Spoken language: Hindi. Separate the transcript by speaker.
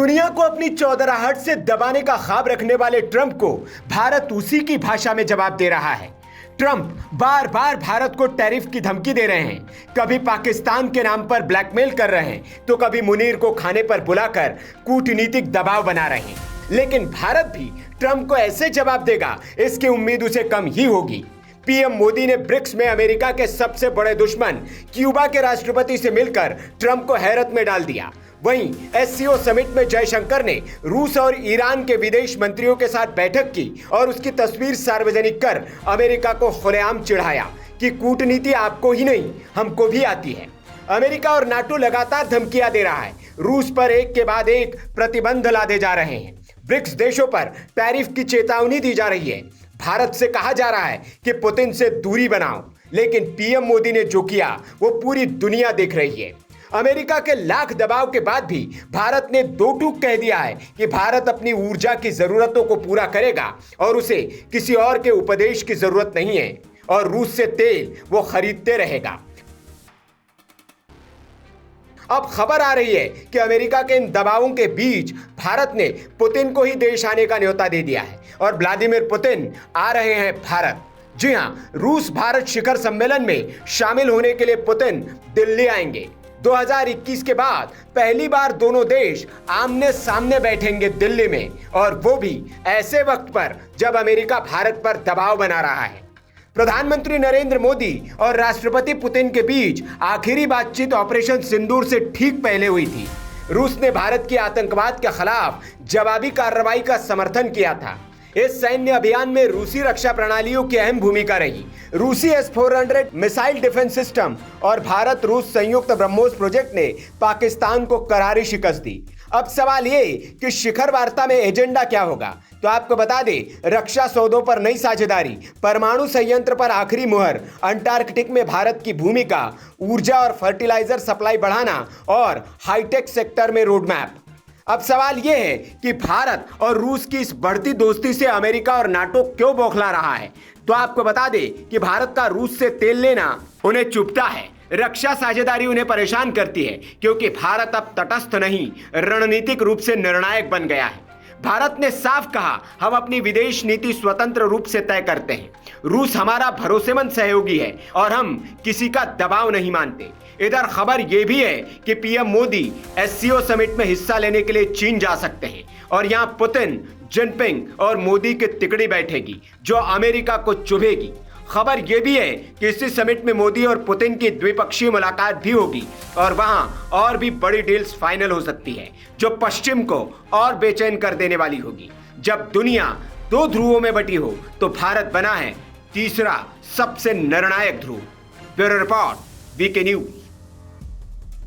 Speaker 1: दुनिया को अपनी चौधराहट से दबाने का ख्वाब रखने वाले ट्रंप को भारत उसी की भाषा में जवाब दे रहा है। ट्रंप बार बार भारत को टैरिफ की धमकी दे रहे हैं, कभी पाकिस्तान के नाम पर ब्लैकमेल कर रहे हैं तो कभी मुनीर को खाने पर बुलाकर कूटनीतिक दबाव बना रहे हैं। लेकिन भारत भी ट्रंप को ऐसे जवाब देगा, इसकी उम्मीद उसे कम ही होगी। पीएम मोदी ने ब्रिक्स में अमेरिका के सबसे बड़े दुश्मन क्यूबा के राष्ट्रपति से मिलकर ट्रंप को हैरत में डाल दिया। वहीं एससीओ समिट में जयशंकर ने रूस और ईरान के विदेश मंत्रियों के साथ बैठक की और उसकी तस्वीर सार्वजनिक कर अमेरिका को खुलेआम चिढ़ाया कि कूटनीति आपको ही नहीं हमको भी आती है। अमेरिका और नाटो लगातार धमकियां दे रहा है, रूस पर एक के बाद एक प्रतिबंध लादे जा रहे हैं। ब्रिक्स देशों पर टैरिफ की चेतावनी दी जा रही है। भारत से कहा जा रहा है कि पुतिन से दूरी बनाओ, लेकिन पीएम मोदी ने जो किया वो पूरी दुनिया देख रही है। अमेरिका के लाख दबाव के बाद भी भारत ने दो टूक कह दिया है कि भारत अपनी ऊर्जा की जरूरतों को पूरा करेगा और उसे किसी और के उपदेश की जरूरत नहीं है और रूस से तेल वो खरीदते रहेगा। अब खबर आ रही है कि अमेरिका के इन दबावों के बीच भारत ने पुतिन को ही देश आने का न्योता दे दिया है और व्लादिमीर पुतिन आ रहे हैं भारत। जी हां, रूस भारत शिखर सम्मेलन में शामिल होने के लिए पुतिन दिल्ली आएंगे। 2021 के बाद पहली बार दोनों देश आमने सामने बैठेंगे दिल्ली में, और वो भी ऐसे वक्त पर जब अमेरिका भारत पर दबाव बना रहा है। प्रधानमंत्री नरेंद्र मोदी और राष्ट्रपति पुतिन के बीच आखिरी बातचीत ऑपरेशन सिंदूर से ठीक पहले हुई थी। रूस ने भारत की आतंकवाद के खिलाफ जवाबी कार्रवाई का समर्थन किया था। इस सैन्य अभियान में रूसी रक्षा प्रणालियों की अहम भूमिका रही। रूसी S-400 मिसाइल डिफेंस सिस्टम और भारत रूस संयुक्त ब्रह्मोस प्रोजेक्ट ने पाकिस्तान को करारी शिकस्त दी। अब सवाल ये कि शिखर वार्ता में एजेंडा क्या होगा, तो आपको बता दें, रक्षा सौदों पर नई साझेदारी, परमाणु संयंत्र पर आखिरी मुहर, अंटार्कटिक में भारत की भूमिका, ऊर्जा और फर्टिलाइजर सप्लाई बढ़ाना और हाईटेक सेक्टर में रोड मैप। अब सवाल यह है कि भारत और रूस की इस बढ़ती दोस्ती से अमेरिका और नाटो क्यों बौखला रहा है। तो आपको बता दें कि भारत का रूस से तेल लेना उन्हें चुभता है, रक्षा साझेदारी उन्हें परेशान करती है, क्योंकि भारत अब तटस्थ नहीं, रणनीतिक रूप से निर्णायक बन गया है। भारत ने साफ कहा, हम अपनी विदेश नीति स्वतंत्र रूप से तय करते हैं। रूस हमारा भरोसेमंद सहयोगी है और हम किसी का दबाव नहीं मानते। इधर खबर यह भी है कि पीएम मोदी एससीओ समिट में हिस्सा लेने के लिए चीन जा सकते हैं और यहां पुतिन, जिनपिंग और मोदी की तिकड़ी बैठेगी जो अमेरिका को चुभेगी। खबर यह भी है कि इसी समिट में मोदी और पुतिन की द्विपक्षीय मुलाकात भी होगी और वहां और भी बड़ी डील्स फाइनल हो सकती है जो पश्चिम को और बेचैन कर देने वाली होगी। जब दुनिया दो ध्रुवों में बटी हो तो भारत बना है तीसरा सबसे निर्णायक ध्रुव। Bureau report, VK news.